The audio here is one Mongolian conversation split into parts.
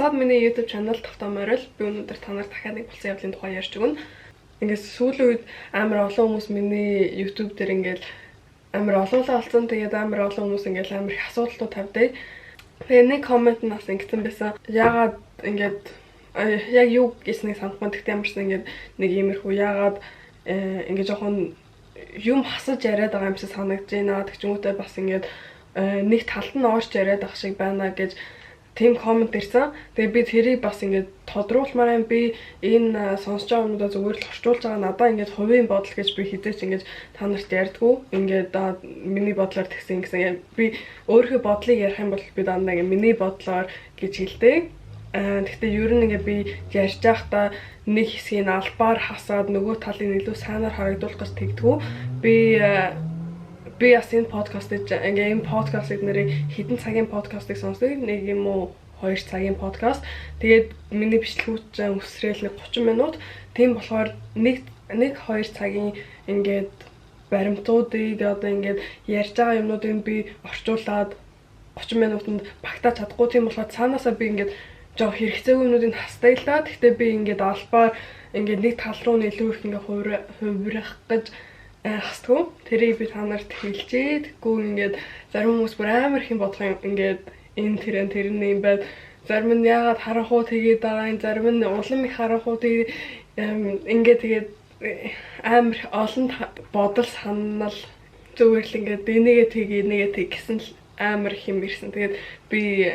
Буцаад миний YouTube channel тавтамаар л би өнөөдөр та нарт дахиад нэг болсон явдлын тухай ярьж өгнө. Ингээд сүүлийн үед амар олон хүмүүс миний YouTube дээр ингээд амар олоолаа олцсон. Тэгээд амар олон хүмүүс ингээд амар их асуудлууд тавьдаг. Тэгээд нэг коммент нь бас ингэсэн байсан. Яагаад ингээд яг юу гэснийг санахгүй. Тэгтээ ямарсан ингээд нэг иймэрхүү яагаад ингээд жоохон юм хасаж яриад байгаа юм шиг санагдаж байна. Тэгчмүүтэй бас ингээд нэг талд нь оорч яриад ах шиг байна гэж тийм коммент ирсэн. Тэгээ би тэрийг бас ингээд тодруулмаар юм. Би энэ сонсож байгаа юмудаа зүгээр л орчуулж байгаа. Надаа ингээд хувийн бодол гэж би хизээч ингээд та нарт ярьдгүй. Ингээд миний бодлоор тэгсэн гэсэн. Би өөрийнхөө бодлыг ярих юм бол би дандаа ингээд миний бодлоор гэж хэлдэг. Гэхдээ ер нь ингээд би ярьж байхдаа нэг хэсгийг албаар хасаад нөгөө талыг илүү сайнаар харагдуулах гэж тэгдэггүй. Би бас энэ подкастыг энэ подкастыг нэрийг хэдэн цагийн подкастыг сонсдог. Нэг юм уу 2 цагийн подкаст. Тэгээд миний бичлэгүүч өсрөөл нэг 30 минут. Тийм болохоор нэг 2 цагийн ингээд баримтуудыг одоо ингээд ярьж байгаа юмнуудыг би орчуулад 30 минутанд багтааж чадахгүй. Тийм болохоор цаанаасаа би ингээд жоо хэрэгцээгүй юмнуудыг хастайлаа. Гэхдээ би ингээд албаар ингээд нэг тал руу илүү их ингээд хувирах гэж хастгүй. Тэрийг би та нарт хэлжээ. Тэггүй ингээд зарим хүмүүс бүр амар их юм бодох юм ингээд энэ тэрний юм байд. Зарим нь яагаад харахгүй тэгээд байгаа юм, зарим нь улам их харахгүй тэгээд ингээд тэгээд амар олон бодол санал зүгээр л ингээд нэгэ тэг гэсэн л амар их юм ирсэн. Тэгээд би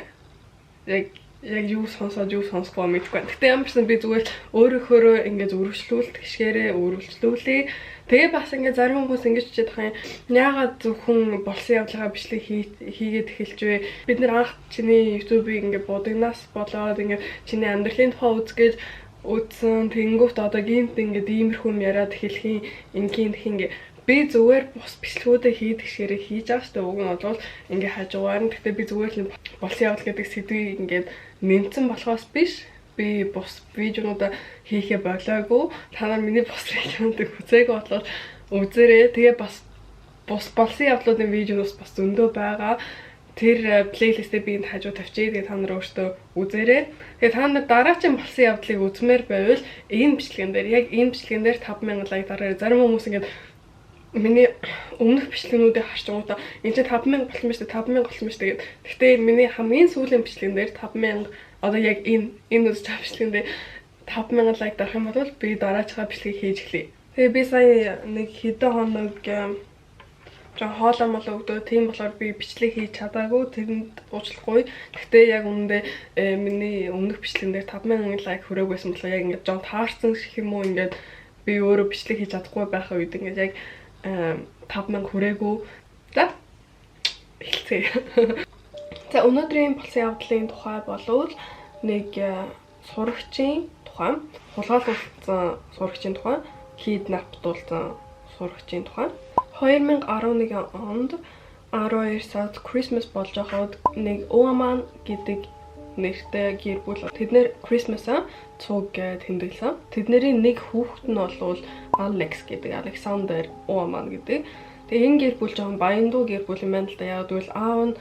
яг юу сонсохгүй мэдгүй. Гэтэ ямарсан би зүгээр өөрөөхөө ингээд үргэлжлүүлэлт гიშгээрээ үргэлжлүүлээ. Тэгээ бас ингээд зарим хүмүүс ингэж хичээд байгаа юм. Яагаад зөвхөн болсон явдлага бичлэг хийгээд эхэлж вэ? Бид нэр анх чиний YouTube-ийг ингээд будагнаас болоод ингээд чиний амьдралын тухай үзгээд үзсэн. Тэнгүүт одоо гинт ингээд иймэрхүү юм яриад эхлэх юм ингээд би зүгээр бус бичлэгүүдээ хийдэг ширээ хийж байгаа шүү дээ. Уг нь бол ингээд хажуугаар нь гэхдээ би зүгээр л болсон явдал гэдэг сэдвийг ингээд нэмсэн болохоос биш. Би бус видеонуудаа хийхээ болоогүй. Та нар миний бус видеонуудыг үзээгүй бодлоо үзээрэй. Тэгээ бас бус болсон явдлуудын видеоноос бас зөндөө байгаа. Тэр плейлистээ би энд хажуу тавьчихъя. Тэгээ та нар өөртөө үзээрэй. Тэгээ та нар дараачийн болсон явдлыг үзмээр байвал энэ бичлэгэн дээр 5000 лайк дараарай. Зарим хүмүүс ингээд миний өмнөх бичлэгнүүдийг харж байгаатай энэ 5000 болсон мэт 5000 болсон мэт тэгээд гэхдээ миний хамгийн сүүлийн бичлэгэн дээр 5000 одоо яг энэ үзэж байгаа бичлэгэн дээр 5000 лайк дарах юм бол би дараачихаа бичлэгийг хийж эхлэе. Тэгээ би сая нэг хэдэн хоног хоолоо молоо өгдөө тийм болохоор би бичлэг хийж чадаагүй тэрэнд уучлахгүй. Гэхдээ яг үүндээ миний өмнөх бичлэгэн дээр 5000 лайк хүрээгүйсэн болохоор яг ингээд жоо таарсан гэх юм уу ингээд би өөрөө бичлэг хийж чадахгүй байхаа үед ингээд яг 5000 хүрээгүй. За хэлцээ. За өнөөдрийн болсон явдлын тухай болвол нэг сурагчийн тухай, хулгайлуулсан сурагчийн тухай, киднаптуулсан сурагчийн тухай. 2011 онд 12 сард Christmas болж байхад нэг Oaman гэдэг нэртэй гэр бүл тэд нэр Christmas-а цуг тэмдэглэсэн. Тэдний нэг хүүхэд нь бол Alex гэдэг, Alexander Oaman гэдэг. Тэгээ энэ гэр бүл жоохон баяндуу гэр бүл юм байна л да. Яг гэвэл аав нь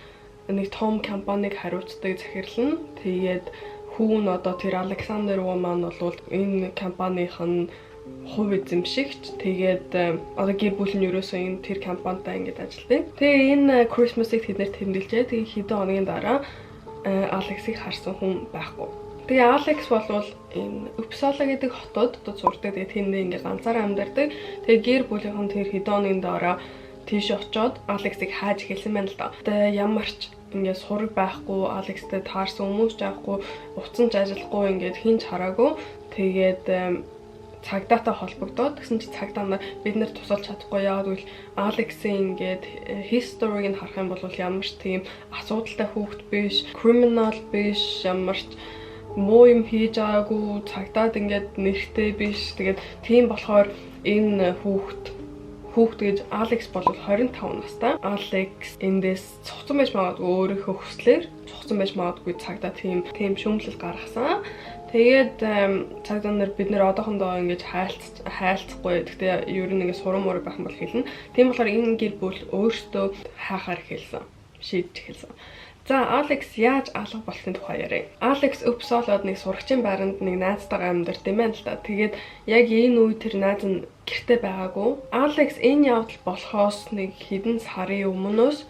нэг том компаниг хариуцдаг захирлан. Тэгээд хүү нь одоо тэр Alexander Oaman бол энэ компанийн хувь эзэмшигч. Тэгээд одоо гэр бүл нь ерөөсөө энэ тэр компанитай ингэж ажилладаг. Тэгээ энэ Christmas-ыг тэд нэр тэмдэглэжээ. Тэгээ хэдэн хоногийн дараа Алексийг харсан хүн байхгүй. Тэгээ Алекс бол энэ Uppsala гэдэг хотод сурдаг. Тэгээ тэнд ингээ ганцаараа амьдардаг. Тэгээ гэр бүлийнхэн тэр хэдэн хоногийн дараа тийш очоод Алексийг хааж эхэлсэн байна л да. Тэгээ ямар ч ингээ сураг байхгүй, Алекстэй таарсан хүмүүс ч байхгүй, уцсан ч ажиллахгүй ингээ хинч хараагүй. Тэгээд цагдаатай холбогдоод гэсэн чи цагдаа нар бид нэр тусалж чадахгүй. Яг гэвэл Алексийн ингээд history-г нь харах юм бол ямар ч тийм асуудалтай хүүхэд биш, criminal биш, ямар ч муу юм хийж байгаагүй, цагдаад ингээд нэрхтэй биш. Тэгээд тийм болохоор энэ хүүхэд гэж Алекс бол 25 настай. Алекс эндээс цугцсан байж магадгүй өөрийнхөө хүслээр цугцсан байж магадгүй цагдаа тийм шүүмжлэл гаргасан. Тэгээд цагдаа нар бид нэр одоохондоо ингэж хайлцахгүй. Гэхдээ ер нь ингэ сурам мөр байх юм бол хэлнэ. Тийм болохоор энэ гэр бүл өөртөө хаахаар эхэлсэн. Шийдэж эхэлсэн. За Алекс яаж алга болсны тухай ярив. Алекс Uppsalад нэг сурагчийн байранд нэг найзтайгаа амьдарч юм байна л да. Тэгээд яг энэ үе тэр найз нь гэртээ байгаагүй. Алекс энэ явдал болохоос нэг хэдэн сарын өмнөөс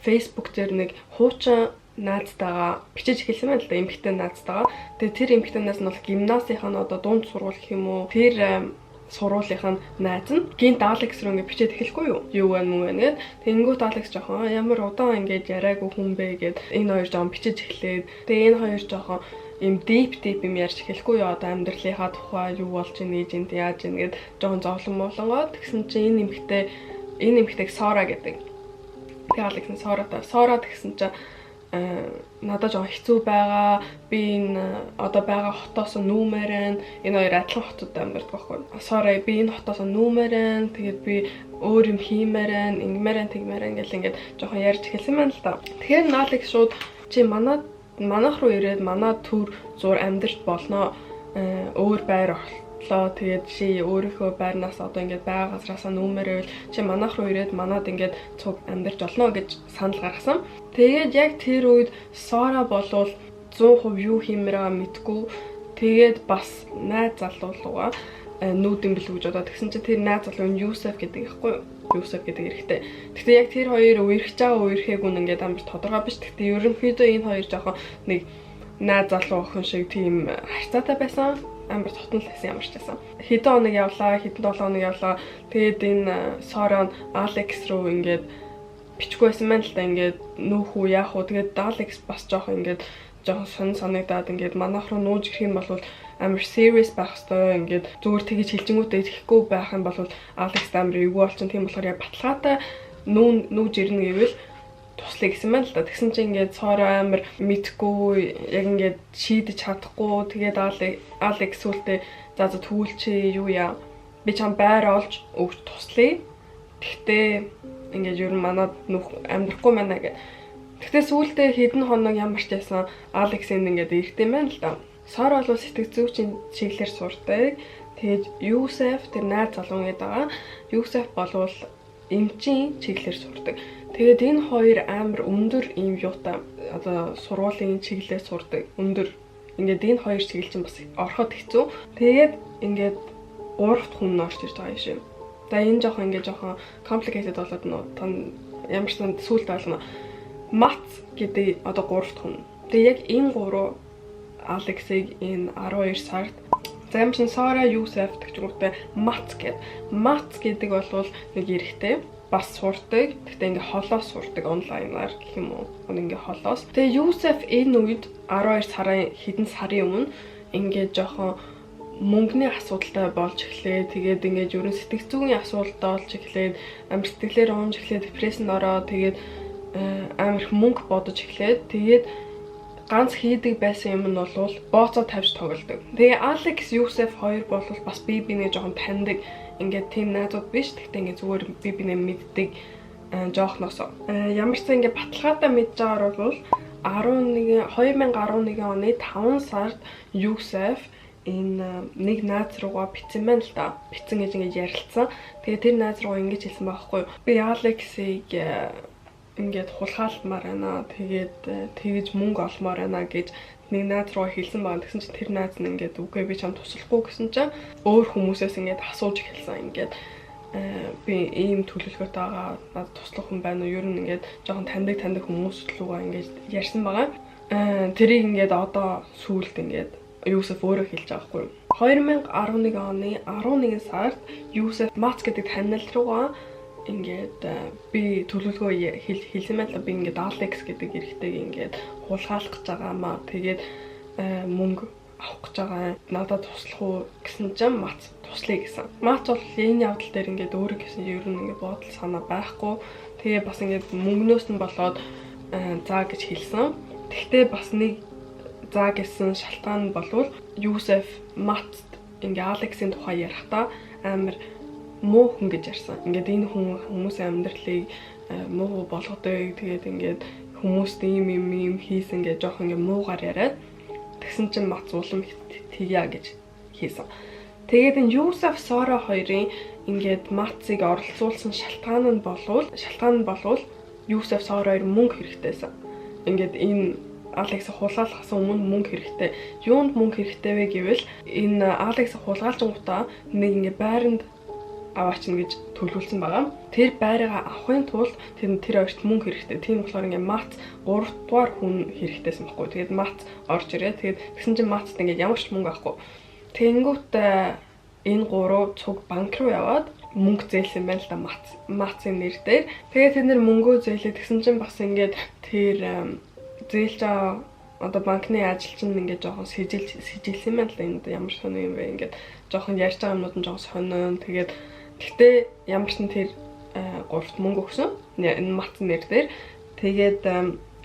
Facebook дээр нэг хуучин найзтайгаа бичиж эхэлсэн байна л да, эмэгтэй найзтайгаа. Тэгээд тэр эмэгтэй найз нь бол гимназийнхаа одоо дунд сургууль гэх юм уу. Тэр сургуулийнхаа найз нь гинт Алекс руу ингээд бичээд эхэлэхгүй юу? Юу вэ мүү вэ гэд. Тэнгүүт Алекс жоохон ямар удаан ингээд яриаггүй хүн бэ гэд энэ хоёр жоохон бичиж эхлээд. Тэгээ энэ хоёр жоохон им deep юм ярьж эхэлэхгүй юу? Одоо амьдралынхаа тухай юу болж ийнэ, энд яаж ийнэ гэд жоохон зовлон болонгоо. Тэгсэн чинь энэ эмэгтэйг Сора гэдэг. Тэгээ Алекс нь Сора тэгсэн чинь надад жоо хэцүү байгаа. Би энэ одоо байгаа хотоос нүүмээрэн. Энэ хоёр адилхан хотод амьдардаг байхгүй. Sorry, би энэ хотоос нүүмээрэн. Тэгээд би өөр юм хиймээрэн, ингэмээрэн, тэгмээрэн гэл ингээд жоохон ярьж эхэлсэн байна л да. Тэгэхээр Алекс шууд чи манайх руу ирээд манай төр зур амьдарч болно. Өөр байр олтлоо. Тэгээд чи өөрийнхөө байрнаас одоо ингээд байгаа газраасаа нүүмээрэл чи манайх руу ирээд манад ингээд цуг амьдарч болно гэж санал гаргасан. Тэгээд яг тэр үед Сора болвол 100% юу хиймээр байгаа мэдгүй. Тэгээд бас найз залуулгаа нүүдэн бэлэг гэж бодоод тэгсэн чинь тэр найз залуу нь Юсеф гэдэг ихгүй юу? Юсеф гэдэг эрэгтэй. Гэхдээ яг тэр хоёр үерхэж байгаа үерхэг үн ингээд амар тодорхой биш. Гэхдээ ерөнхийдөө энэ хоёр жоохон нэг найз залуу охин шиг тийм харьцаатай байсан. Амар тотнол байсан ямар ч байсан. Хэдэн хоног явлаа, хэдэн 7 хоног явлаа. Тэгээд энэ Сора Алекс руу ингээд бичгүй байсан мэн л та ингээд нүүх үү яах уу. Тэгээд Алекс бас жоохон ингээд жоохон санагдаад ингээд манайх руу нүүж ирэх юм бол амар serious байх хэвээр ингээд зүгээр тэгж хэлжингүүтээ ирэхгүй байх юм бол Алекс амар эвгүй болчихно. Тийм болохоор яг баталгаатай нүүж ирнэ гэвэл туслая гэсэн байна л да. Тэгсэн чинь ингээд Сора амар мэдгүй яг ингээд шийдэж чадахгүй. Тэгээд Алекс сүултээ за түүлчээ юу яа. Би чам байр олж өгч туслая. Тэгтээ ингээд ер нь манад амьдрахгүй мэнэ гэх. Тэгтээ сүүлдээ хэдэн хоног ямар ч байсан Алекс ингээд ирэх юм байна л да. Сора бол сэтгэл зүйчийн чиглэлээр сурдаг. Тэгээд Юсеф тэр найз залуу гэдэг байгаа. Юсеф болвол эмчийн чиглэлээр сурдаг. Тэгээд энэ хоёр амар өндөр юм юутай одоо сургуулийн чиглэлээр сурдаг. Өндөр ингээд энэ хоёр чиглэл чинь бас ороход хэцүү. Тэгээд ингээд 3 хүн орж ирж байгаа юм шиг. За энэ жоохон complicated болоод нөө ямар ч нэг сүулт ойлгоно. Мац гэдэг одоо 3 хүн. Тэгээ яг энэ 3 Алексийг энэ 12 сард за юм чин Сора Юсеф тэгчгүүтээ Мац гэдэг бол нэг эрэгтэй бас сурдаг. Тэгтээ ингээ холоос сурдаг онлайнаар гэх юм уу. Ингээ холоос. Тэгээ Юсеф энэ үед 12 сарын хэдэн сарын өмнө ингээ жоохон мөнгөний асуудалтай болж эхлэе. Тэгээд ингээд ерөн сэтгэл зүйн асуудалтай болж эхлээд амар сэтгэлээр унж эхлээд депрессэнд ороод тэгээд амар их мөнгө бодож эхлээд тэгээд ганц хийдэг байсан юм нь бол бооцоо тавьж тоглодог. Тэгээ Алекс Юсеф хоёр бол бас би биний жоохон таньдаг ингээд тийм найзууд биш. Тэгтээ ингээд зүгээр би бинээ мэддэг жоохноос. Ямар ч зэн ингээд баталгаатай мэдж байгаагаар бол 2011 оны 5 сард Юсеф энэ нэг найз руугаа битсэн байна л да. Битсэн гэж ингэж ярилцсан. Тэгээ тэр найз руугаа ингэж хэлсэн байхгүй юу. Би Алексийг ингээд хулгайлмаар байна. Тэгээд тэгж мөнгө олмоор байна гэж нэг найз руугаа хэлсэн байна. Тэгсэн чинь тэр найз нь ингээд үгүй би чам туслахгүй гэсэн чинь өөр хүмүүсээс ингээд асууж эхэлсэн. Ингээд би ийм төлөвлөгөөтэй байгаа. Надад туслах хүн байна уу? Ер нь ингээд жоохон таньдаг хүмүүс лугаа ингээд ярьсан байгаа. Тэрийг ингээд одоо сүүлд ингээд Юсеф өөрөө хэлж байгаа хгүй. 2011 оны 11 сард Юсеф Мац гэдэг танил руугаа ингээд би төлөвлөгөө хэлсэн байл би ингээд Алекс гэдэг эрэгтэйг ингээд хулгайлах гэж байгаамаа. Тэгээд мөнгө авах гэж байгаа. Надад туслах уу гэсэн чинь Мац туслая гэсэн. Мац бол энэ явдал дээр ингээд өөрөө гэсэн ер нь ингээд бодол санаа байхгүй. Тэгээ бас ингээд мөнгнөөс нь болоод заа гэж хэлсэн. Тэгтээ бас нэг заа гэсэн шалтгаан нь болвол Юсеф Мацд ингээ Алексийн тухай ярихдаа амар муу хүн гэж ярьсан. Ингээд энэ хүмүүсийн амьдралыг муу болгодог. Тэгээд ингээд хүмүүст ийм хийсэн гэж жоох ингээ муугаар яриад тэгсэн чинь Мац улам тэгья гэж хийсэн. Тэгээд энэ Юсеф Сора хоёрын ингээд Мацыг оролцуулсан шалтгаан нь болвол Юсеф Сора хоёр мөнгө хэрэгтэйсэн. ингээд энэ Алекс хулгайлахсан өмнө мөнгө хэрэгтэй. Юунд мөнгө хэрэгтэй вэ гэвэл энэ Алекс хулгайлжингуудаа нэг ингээ байранд аваачна гэж төлөвлөсөн байгаа. Тэр байраа авахын тулд тэр хоёрт мөнгө хэрэгтэй. Тийм болохоор ингээ Мац 3 дугаар хүн хэрэгтэйсэн байхгүй. Тэгээд Мац орж ирээ. Тэгээд тэгсэн чинь Мацд ингээ ямар ч мөнгө авахгүй. Тэнгүүт энэ 3 цуг банк руу яваад мөнгө зээлсэн байна л да Мацын нэр дээр. Тэгээд тэд нэр мөнгөө зээлээ тэгсэн чинь бас ингээд тэр зээлж одоо банкны ажилчин ингээд жоохон сэжилсэн байна л да. Энд ямар сонио юм бэ ингээд жоохон ярьж байгаа юмнууд нь жоохон сонио. Тэгээд гэхдээ ямар ч нь тэр 3-т мөнгө өгсөн. Энэ Мацын нэр дээр. Тэгээд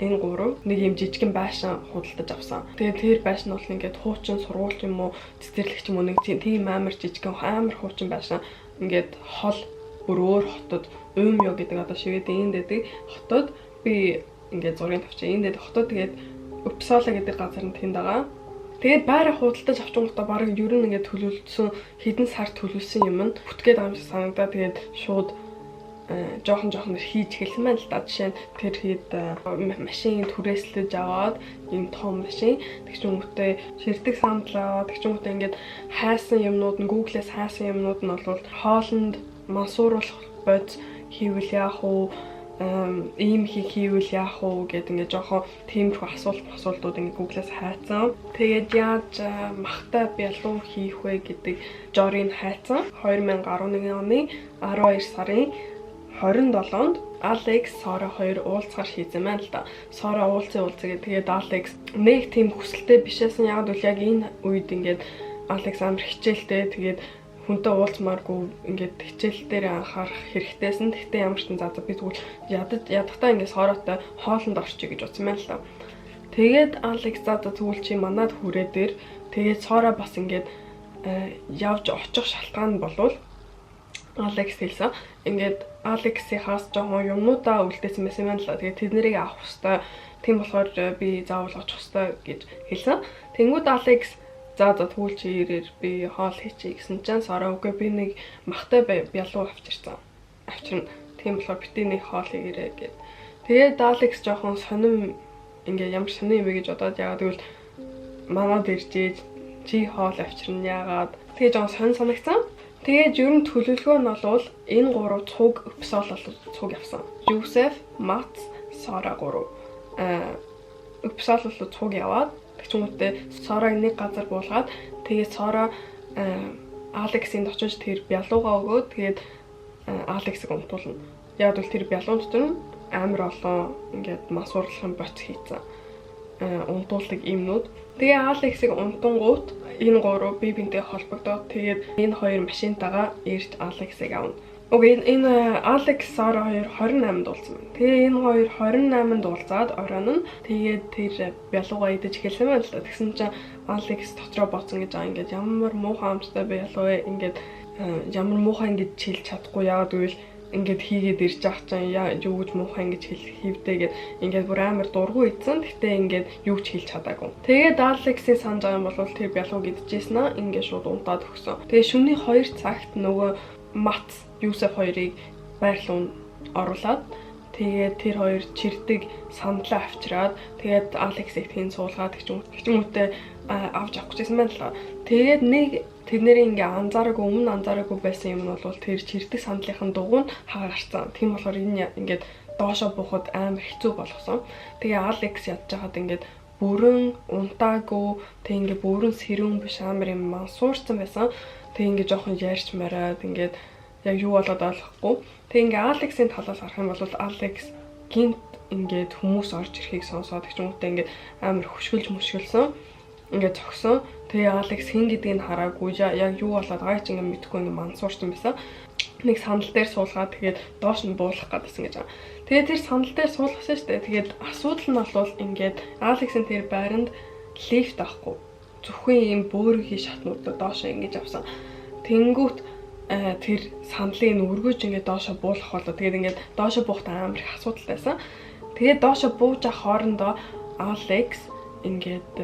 энэ 3 нэг юм жижигэн байшин худалдаж авсан. Тэгээд тэр байшин бол ингээд хуучин сургууль юм уу, цэцэрлэгч юм уу нэг тийм амар жижигэн амар хуучин байшин. Ингээд хол бүр өөр хотод Уумё гэдэг одоо Шведийн дэдэг хотод би ингээд зургийг тавьчих. Энд дэдэг хотод тэгээд Uppsala гэдэг газар нь тэнд байгаа. Тэгээд байраа худалдаж авчихгоотаа баг ер нь ингээд төлөвлөсөн хэдэн сар төлөвлөсөн юм нь бүтгээд байгаа юм шиг санагдаа. Тэгээд шууд жоохон хийж эхэлсэн байна л да. Жишээ нь тэр хэд машин түрээслэж аваад ийм том машин тэгчүнгүүтээ ширдэг сандлаа тэгчүнгүүтээ ингээд хайсан юмнууд нь Google-с хайсан юмнууд нь бол хоолнд мансууруулах бодис хийвэл яах вэ? Ийм хийвэл яах вэ гэдэг ингээд жоохон тиймэрхүү асуултууд ингээд Google-с хайцсан. Тэгээд яаж махтай бялуу хийх вэ гэдэг жорыг хайцсан. 2011 оны 12 сарын 27-нд Алекс Сара хоёр уулзгаар хийсэн байна л да. Сара уулзъя тэгээд Алекс нэг тийм хүсэлтэй бишээсэн. Яг бол яг энэ үед ингээд Алекс амар хичээлтэй тэгээд хүнтэй уулзмааргүй ингээд хичээл дээр анхаарах хэрэгтэйсэн. Тэгтээ ямар ч заа би тэгвэл ядахтаа ингээд Саратай хоолнд орчих гэж утсан байна л да. Тэгээд Алекс тэгвэл чи манад хүрээ дээр тэгээд Сара бас ингээд явж очих шалтгаан нь болвол Алекс хэлсэн. Ингээд Алексийнхаас жоохон юмнуудаа үлдээсэн байсан юм л да. Тэгээд тэднийг авах хэрэгтэй. Тийм болохоор би заавал очих хэрэгтэй гэж хэлсэн. Тэнгүүд Алекс тэгвэл чи ирээр би хоол хийчихье гэсэн чинь Сара үгүй би нэг махтай бялуу авчирсан. Авчирна. Тийм болохоор битээ нэг хоол хийгээрэй гэд. Тэгээд Алекс жоохон сонирм ингээ ямар сонир юм бэ гэж бодоод яагаад гэвэл манад иржээж чи хоол авчирна яагаад. Тэгээд жоохон санагцсан. Тэгээд ер нь төлөвлөгөө нь бол энэ 3 цуг Uppsala цуг явсан. Josef, Mats, Sara 3. Uppsala цуг яваад тэгчмүүдээ Сараг нэг газар буулгаад тэгээд Сара Алексинд очиж тэр бялуугаа өгөөд тэгээд Алексыг унтуулна. Яг бол тэр бялуун дотор нь амар олон ингээд масуурлахын боц хийцэн. Унтуулдаг юмнууд. Тэгээ Алексыг унтангууд энэ 3 бие биентэй холбогдоод тэгээд энэ хоёр машинтайгаа ирж Алексыг авна. Окей, энэ Алекс Сара 28-нд уулзсан байна. Тэгээ энэ хоёр 28-нд уулзаад оройн нь тэгээд тэр бялуугаа идэж эхэлсэн байна л да. Тэгсэн чинь Алекс дотроо боцсон гэж байгаа. Ингээд ямар муухай амттай бялуу вэ? Ингээд ямар муухай ингэж чилж чадахгүй яагаад гэвэл ингээд хийгээд ирж байгаа чинь юу гэж муухай ингэж хийвдээ гэд ингээд бүр амар дургу идсэн. Тэгтээ ингээд юу ч хэлж чадаагүй. Тэгээд Алексийн санаж байгаа юм бол тэр бялууг идчихсэн аа ингээд шууд унтаад өгсөн. Тэгээ шөнийн 2 цагт нөгөө Мац Юсеф хоёрыг байрлуун оруулаад тэгээд тэр хоёр чирдэг сандлаа авчираад тэгээд Алексыг хэн суулгаад гिचмүүтээ авч авах гэжсэн байна л да. Тэгээд нэг тэднэрийн ингээ анзаараагүй байсан юм нь бол тэр чирдэг сандлынхын дугуй нь хаа гарцсан. Тийм болохоор энэ ингээд доошо буухад амар хэцүү болгосон. Тэгээ Алекс ядж хаад ингээд бүрэн унтаагүй тэг ингээ бүрэн сэрүүн биш амар юм мансуурсан байсан. Тэг ингээ жоохон ярьж мараад ингээд яг юу болоод ойлгохгүй. Тэг ингээ Алексийн талаас харах юм бол Алекс гинт ингээд хүмүүс орж ирэхийг сонсоод гिचмүүтээ ингээд амар хөшгөлсөн. Ингээд зогсон. Тэгээ Алекс хэн гэдгийг нь хараагүй яг юу болоод байгааг ч ингээд мэдэхгүй ингээд мансуурсан байсан. Нэг сандал дээр суулгаад тэгээд доош нь буулгах гэдсэн гэж байгаа. Тэгээд тэр сандал дээр суулгасан шүү дээ. Тэгээд асуудал нь бол ингээд Алексийн тэр байранд лифт авахгүй. Зөвхөн ийм бөөрийн шатнуудад доошоо ингэж авсан. Тэнгүүт тэр сандлыг өргөж ингээд доошоо буулгах болоо. Тэгээд ингээд доошоо буухтаа амар их асуудал байсан. Тэгээд доошоо бууж авах хоорондоо Алекс ингээд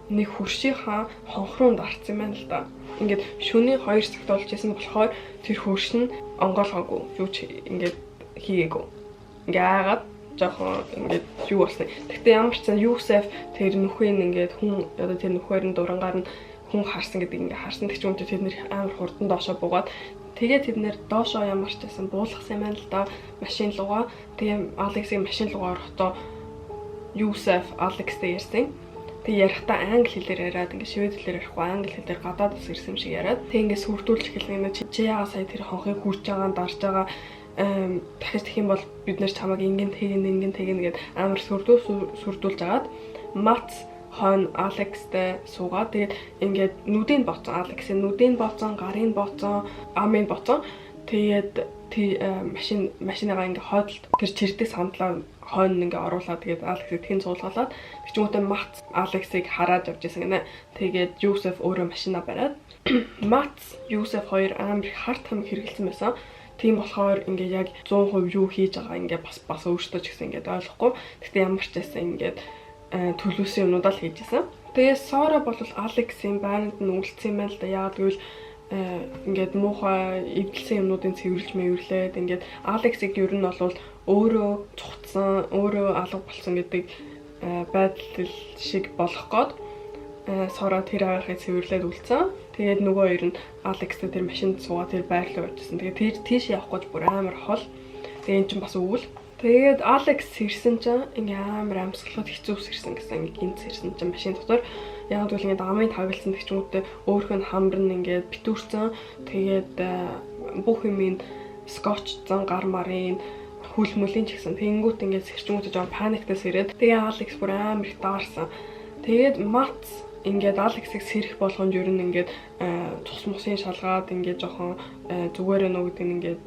нэг хөршийнхаа хонхруунд арцсан байна л да. Ингээд шөнийн 2 цагт болж исэн болохоор тэр хөрш нь онгоолгоогүй. Юу ч ингээд хийгээгүй. Ингээд аагаад жоохон ингээд юу болсон. Гэхдээ ямар ч сан Юсеф тэр нөхөйн ингээд хүн одоо тэр нөхөр нь дурангаар нь хүн харсан гэдэг ингээд харсан. Тэг чи үнтэй тэд нэр амар хурдан доошоо буугаад тэгээд тэд нэр доошоо ямар ч байсан буулгасан юм байна л да машин лугаа. Тэгээ Алексийн машин лугаар хотоо Юсеф Алекстэй ярьсан. Тэг ярихдаа англи хэлээр яриад ингээд швед хэлээр ярихгүй англи хэлээр гадаад ус ирсэн юм шиг яриад. Тэг ингээд сүрдүүлж эхэлнэ. Чи яага сая тэр хонхыг хүрж байгаа дарж байгаа дахиж тэх юм бол бид нэр чамайг ингэн тэгнэ гэд амар сүрдүүлж агаад Мац хон Алекстэй суугаад тэгээд ингээд нүдийг боцсон Алексийн нүдийг боцсон гарыг боцсон амын боцсон тэгээд машиныгаа ингээ хойдолд тэр чирдэг сандлаа хойно ингээ оруулаад тэгээд Алексийг тхэн цуулгалаад тэгчмүүтээ Мац Алексийг хараад явж байсан гинэ. Тэгээд Юсеф өөрөө машина бариад Мац Юсеф хоёр амар харт хам хэрэгэлсэн байсан. Тийм болохоор ингээ яг 100% юу хийж байгаа ингээ бас өөртөө ч гэсэн ингээ ойлгохгүй. Гэхдээ ямар ч байсан ингээ төлөвлөсөн юмнуудаа л хийжсэн. Тэгээ Сора бол Алексийн байранд нь үлдсэн юм байна л да. Яагаад гэвэл ингээд муухай эвдэлсэн юмнуудын цэвэрлж мэвэрлээд ингээд Алексийг ер нь бол өөрөө цугтсан, өөрөө алга болсон гэдэг байдал шиг болох гээд Сора тэр агаарыг цэвэрлээд үлдсэн. Тэгээд нөгөө хоёр нь Алекстэй тэр машинд суугаад тэр байр руу явжсэн. Тэгээд тэр тийш явах гэж бүр амар хол. Тэгээд эн чинь бас өвөл. Тэгээд Алекс ирсэн чинь ингээ амар амьсгалууд хэцүүс ирсэн гэсэн ингээ гинц ирсэн чинь машин дотор яг л ингээ амын тавилсан гэх ч юм уу өөрхөн хамар нь ингээ битүүрсэн. Тэгээд бүх юмын скотчсан гар марын хүл мүлийн ч гэсэн тэнгүүт ингээ сэрчмүүд жоо паниктас ирээд тэгээ Алекс бүр амар их даарсан. Тэгээд Мац ингээд Алексийг сэрэх болгонд ер нь ингээд цус мосын шалгаад ингээд жоохон зүгээр нөө гэдэг нь ингээд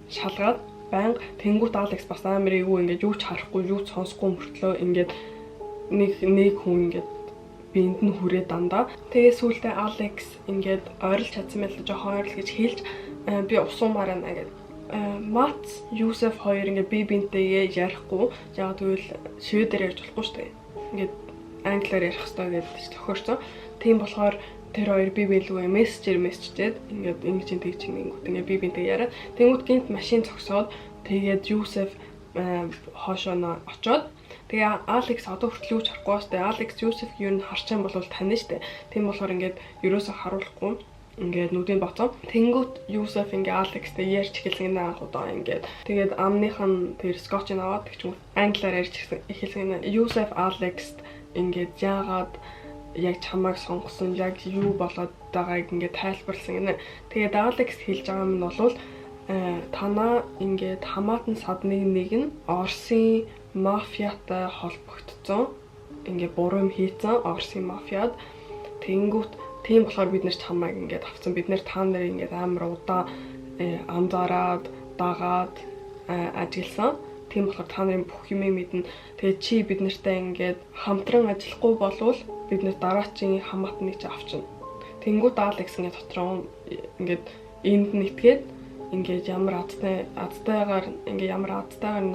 шалгаад банг тэнгуут Алекс бас амар эйгүү ингээд юу ч харахгүй юу ч сонсохгүй мөртлөө ингээд нэг хүн ингээд биэнд нь хүрээ дандаа. Тэгээ сүүлдээ Алекс ингээд ойрлж чадсан байл жоохон ойрл гэж хэлж би усуумаар байна гэдэг. Мац Юсеф хоёр ингээд би бинтэйгээ ярихгүй. Яг тэгвэл шведээр ярьж болохгүй шүү дээ. Ингээд англиар ярих хэрэгтэй гэж тохиорсон. Тийм болохоор тэр хоёр би билгүй мессежээд ингээд ингэж энэ тэг чинь ингээд би бинтэй яриад тэнгууд гинт машин зогсоод тэгээд Юсеф хоошоо очоод тэгээ Алекс одоо хүртэл юу ч харахгүй бастай Алекс Юсеф юу н харчаан болвол тань штэ. Тийм болохоор ингээд ерөөсө харуулахгүй ингээд нүдийн боцоо. Тэнгүүт Юсеф ингээд Алекстэй ярьж эхэлсэн анх удаа ингээд тэгээд амныхан тэр скотчийг аваад гэж англиар ярьж эхэлсэн. Юсеф Алекс ингээд яагаад яг чамайг сонгосон яг юу болоод байгааг ингээд тайлбарлсан гинэ. Тэгээд Алекс хэлж байгаа юм нь бол танаа ингээд хамаатан садны нэг нь Оросын мафиатай холбогдсон. Ингээд буруу юм хийцэн Оросын мафиад тэнгүүт тийм болохоор бид нэр чамайг ингээд авсан. Бид нэр та нарыг ингээд амар удаа анзаараад дагаад ажилласан. Тийм болохоор та нарын бүх юмыг мэднэ. Тэгээд чи бид нартай ингээд хамтран ажиллахгүй болвол бид нар дараачийн хамаатныг чи авчна. Тэнгүүд Алекс ингээд дотроо ингээд энд нэтгээд ингээд ямар аздайгаар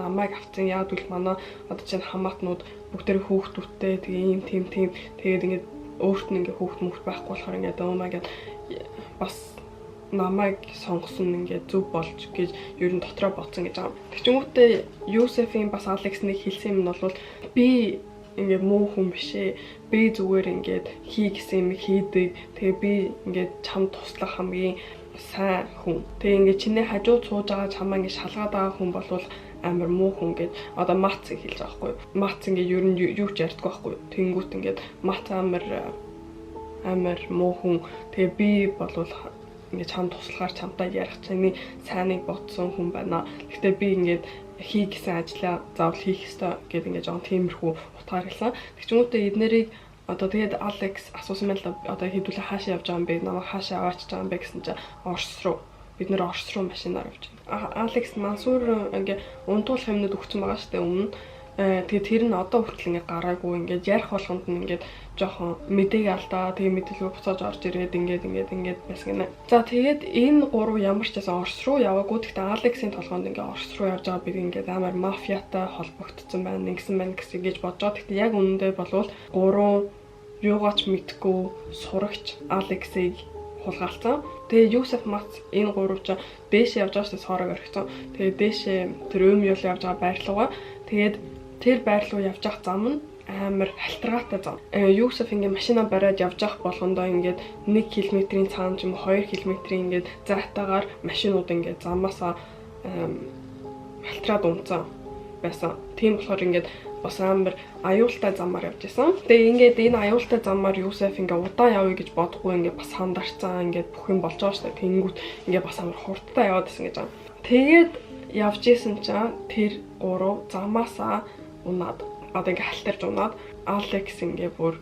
намайг авсан. Яг үл манай одоо чинь хамаатнууд бүгдээ хүүхдүүдтэй тэгээ ийм тийм тэгээд ингээд өөрт нь ингээд хүүхд мөхт байхгүй болохоор ингээд ингээд бас намайг сонгосон ингээд зөв болж гэж ер нь дотроо бодсон гэж байгаа. Тэгчмүүдээ Юсефийн бас Алексыг хэлсэн юм нь бол би ингээд муу хүн биш ээ. Би зүгээр ингээд хий гэсэн юм хийдэг. Тэгээ би ингээд чамд туслах хамгийн сайн хүн. Тэгээ ингээд чиний хажууд сууж байгаа чамаа ингээд шалгаад байгаа хүн болвол амар муу хүн гэж одоо Мац хэлж байгаа байхгүй юу. Мац ингээд ер нь юу ч ярьдаггүй байхгүй юу. Тэнгүүт ингээд Мац амар муу хүн. Тэгээ би болвол ингээд чам туслахаар чамтай ярих чамны сайныг бодсон хүн байна. Гэхдээ би ингээд хий гэсэн ажлаа заавал хийх ёстой гэдэг ингээд жоон тиймэрхүү утгаар хэлсэн. Тэгчмүүдээ эднэрийг одоо тэгээд Алекс асуусан байл одоо хэдүүлээ хаашаа явж байгаа юм бэ? Намайг хаашаа аваач байгаа юм бэ гэсэн чинь Орос руу. Бид нэр Орос руу машинаар явж байна. Алекс Мансуур ингээд унтуулах юмнууд өгсөн байгаа шүү дээ өмнө. Тэгээд тэр нь одоо хүртэл ингээд гараагүй ингээд ярих болгонд нь ингээд жоохон мэдээг алдаа тэгээ мэдээлэл буцааж орж ирээд ингээд байсан гэнэ. За тэгээд энэ гурав ямар ч байсан Орос руу яваагүй. Гэхдээ Алексийн толгойд ингээд Орос руу явж байгаа бид ингээд амар мафиатай холбогдсон байна гэсэн гэж бодож байгаа. Гэхдээ яг үнэндээ болвол гурав юугаач мэдгүй сурагч Алексийг хулгаалцсан. Тэгээ Юсеф Мац энэ гурав ч дээшээ явж байгаа шүү дээ, соорог орхисон. Тэгээ дээшээ тэр юм юул явж байгаа байр руугаа. Тэгээд тэр байр руу явж явах зам нь амар халтаргаатай зам. Юсеф ингээ машина бариад явж явах болгондоо ингээд 1 км-ийн цаана ч юм уу 2 км-ийн ингээд зайтаагаар машинууд ингээд замаасаа халтраад унцсан байсан. Тийм болохоор ингээд бас амар аюултай замаар явж исэн. Тэгээ ингээд энэ аюултай замаар Юсеф ингээ удаан явъя гэж бодохгүй ингээ бас сандарцсан ингээд бүх юм болж байгаа шүү дээ. Тэнгүүт ингээ бас амар хурдтай яваад исэн гэж байгаа. Тэгээд явж исэн чинь тэр гурав замаасаа унаад одоо ингээ халтарж унаад Алекс ингээ бүр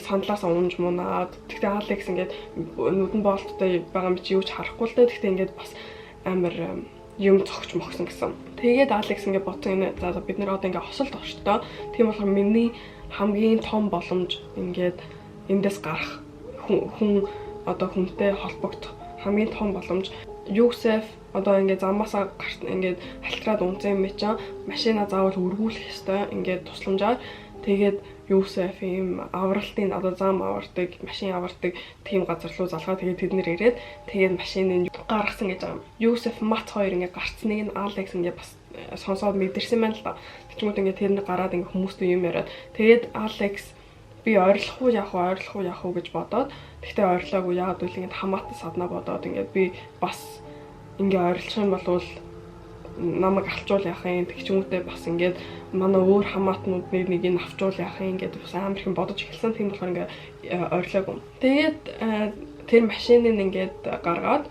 сандлаас унж мунаад. Тэгтээ Алекс ингээд нүдэн боолттой байгаа юм чи юу ч харахгүй л дээ. Тэгтээ ингээд бас амар юм цогч мохсон гэсэн. Тэгээд Алекс ингээ бодсон энэ за бид нэр одоо ингээ хосолт орчтой. Тийм болохоор миний хамгийн том боломж ингээд эндээс гарах хүн одоо хүнтэй холбогдох хамгийн том боломж Юсеф одоо ингээ замаасаа гарт ингээд халтраад унцсан юм чинь машина заавал өргүүлэх ёстой ингээд тусламжаар. Тэгээд Юсеф ийм авралтын одоо зам авардаг, машин авардаг тийм газар руу залгаа. Тэгээд тэд нэр ирээд тэгээд машиныг гаргасан гэж байгаа юм. Юсеф Мац хоёр ингээ гарцныг нь Алекс ингээ бас сонсоод мэдэрсэн байна л да. Тэгчмүүд ингээ тэр нэг гараад ингээ хүмүүстэй юм яриад. Тэгээд Алекс би ойрлох уу яах уу гэж бодоод тэгтээ ойрлоогүй яагаад гэвэл ингээ хамаатан саднаа бодоод ингээ би бас ингээ ойрлох юм болвол намайг алчуул яах юм тэгчмүүдээ бас ингээд манай өөр хамаатнууд нэг нь авчуул яах юм ингээд бас амар их бодож эхэлсэн. Тийм болохоор ингээ ойрлоогүй. Тэгээд тэр машиныг ингээд гаргаад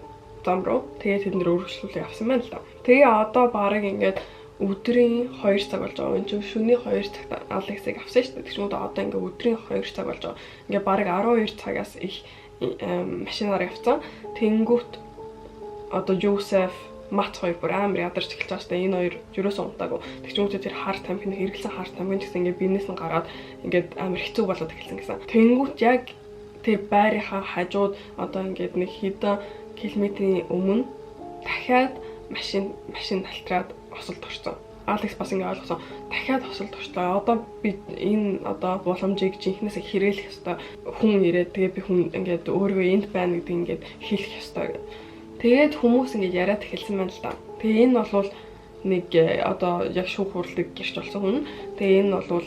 зам руу тэгээд тэд нэр өргөжлүүлээ авсан байна л да. Тэгээ одоо барыг ингээд өдрийн 2 цаг болж байгаа. Энд чинь шөнийн 2 цагт Алексыг авсан шүү дээ. Тэгчмүүд одоо ингээд өдрийн 2 цаг болж байгаа. Ингээд барыг 12 цагаас их машинаар явцсан. Тэнгүүт одоо Юсеф Мац хоёр бүр амар ядарч эхэлж байгаа шүү дээ. Энэ хоёр юусоо унтаагүй. Тэгчмүүд тэр хар тамхины хэрэгэлсэн хар тамхин гэсэн ингээд биенээс нь гараад ингээд амар хэцүү болоод эхэлсэн гэсэн. Тэнгүүт яг тэр байрынхаа хажууд одоо ингээд нэг хэдэн километрийн өмнө дахиад машин халтраад хосолд орсон. Алекс бас ингэ ойлгосон. Дахиад хосолд орчлоо. Одоо би энэ одоо боломжийг жинхнээсээ хэрэглэх ёстой. Хүн ирээд тэгээ би хүн ингээд өөрөө энд байна гэдэг ингээд хэлэх ёстой. Тэгээд хүмүүс ингэ яриад эхэлсэн байна л да. Тэгээ энэ бол нэг одоо яг шүүх хурлыг гэрч болсон хүн. Тэгээ энэ бол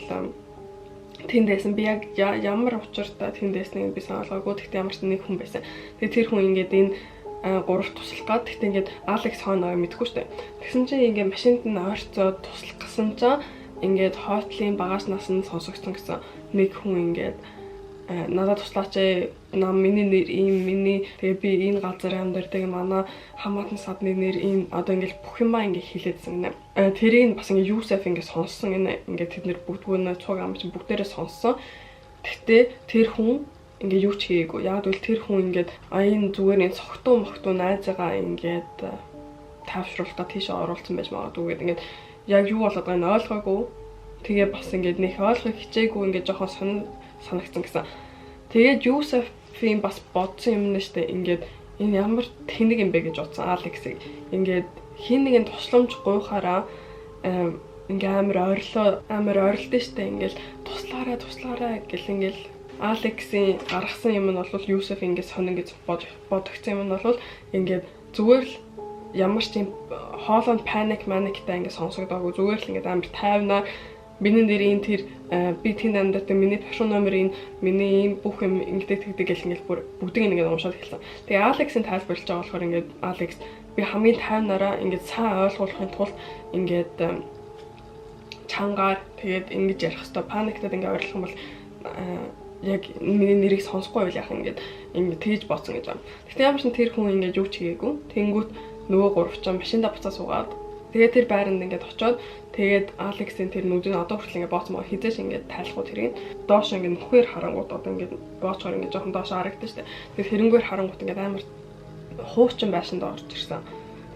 тэндээс нь би яг ямар учиртай тэндээс нэг би санаалгаагүй. Тэгтээ ямар ч нэг хүн байсан. Тэгээ тэр хүн ингээд энэ гурав туслах гад. Тэгтээ ингээд Алекс хойноо мэдэхгүй штэ. Тэгсэн чинь ингээд машинд нь ойрцоод туслах гэсэн чинь ингээд хойтлын багажнаас нь сонсогдсон гэсэн нэг хүн ингээд надад туслаач миний нэр ийм тэгээ би энэ газар амьдардаг манай хамаатан садны нэр энэ одоо ингээд бүх юмаа ингээд хэлээдсэн гинэ. Тэрийг бас ингээд Юсеф ингээд сонссон гинэ. Ингээд тэд нэр бүгдгөө цуг ам чинь бүгдээрээ сонссон. Тэгтээ тэр хүн ингээ юу ч хийгээгүй. Яг л тэр хүн ингээд энэ зүгээр энэ цогтуу найзаагаа ингээд тавшруулахад тийш оруулсан байж магадгүй гэдэг ингээд яг юу болоод байгааг нь ойлгоогүй. Тэгээ бас ингээд нэг ойлгох хичээгүй ингээд жоохон санагдсан гэсэн. Тэгээд Юсефийн бас бодсон юм нэ штэ ингээд энэ ямар тэнэг юм бэ гэж бодсон Алексыг. Ингээд хин нэгэн тусламж гуйхаараа ингээ амар ойрлоо штэ ингээд туслаарай гэл ингээд Алексийн гаргасан юм нь бол Юсеф ингээд сонин гэж бодогцсон юм нь бол ингээд зүгээр л ямар ч тийм хоолойнд паниктай ингээд сонсогдоогүй зүгээр л ингээд амар тайвнаар миний нэр энэ тэр би тэнд амьдардаг миний пашин номер энэ миний ийм бүх юм ингээд тэгдэг гэл ингээд бүгдийг ингээд уншаад хэлсэн. Тэгээ Алексийн тайлбарлаж байгаа болохоор ингээд Алекс би хамгийн тайвнараа ингээд сайн ойлгуулахын тулд ингээд чангаар тэгээд ингэж ярих хэвээр паниктад ингээд ойрлох юм бол яг миний нэрийг сонсохгүй байл яах ингээд тэгж бодсон гэж байна. Гэхдээ ямар ч тэр хүн ингээд юу ч хийгээгүй. Тэнгүүт нөгөө гуравчаа машинда буцаа суугаад тэгээд тэр байранд ингээд очиод тэгээд Алексийн тэр нүдэн одоо хүртэл ингээд бооцсон байгаа хизээш ингээд тайлахгүй тэрийг доош ингээд нөхөр харангууд одоо ингээд боочоор ингээд жоохон доош харагдсан шүү дээ. Тэгээд хэрэнгээр харангууд ингээд амар хуучин байшинд орж ирсэн.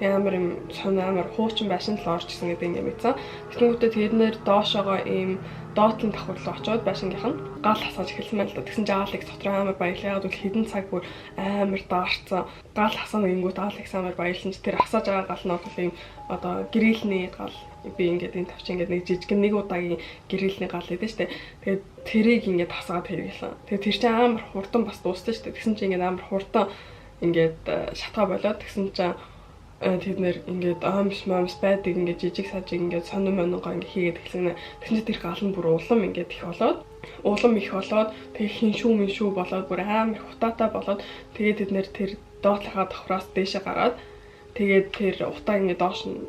Тэгээ амар юм сонио амар хуучин байшинд л орж ирсэн гэдэг ингээд мэдсэн. Тэгтээ тэр нэр доошоогоо ийм доотлон давхар руу очиод байшингийнх нь гал хасааж эхэлсэн байна л да. Тэгсэн чинь Алекс дотор амар баярлаа. Яг бол хэдэн цаг бүр амар даарцсан. Гал хасаана гингүүт Алекс амар баярлсан ч тэр хасааж байгаа гал нь бол ийм одоо гэрэлний гал би ингээд энэ тавч ингээд нэг жижиг нэг удаагийн гэрэлний гал гэдэг штэ. Тэгээд тэрийг ингээд хасаад хэрэглэн. Тэгээд тэр чинь амар хурдан бас дууссан штэ. Тэгсэн чинь ингээд амар хурдан ингээд шатгаа болоод тэгсэн чинь тэд нэр ингээд аамс байдаг ингээд жижиг сажиг ингээд сонин монгоо ингээд хийгээд эхэлсэн. Тэгсэн чинь тэр гал нь бүр улам ингээд их болоод тэгээ хиншүү болоод бүр амар хутаатай болоод тэгээд тэд нэр тэр доотлохоо давхраас дээшээ гараад тэгээд тэр утаа ингээд доош нь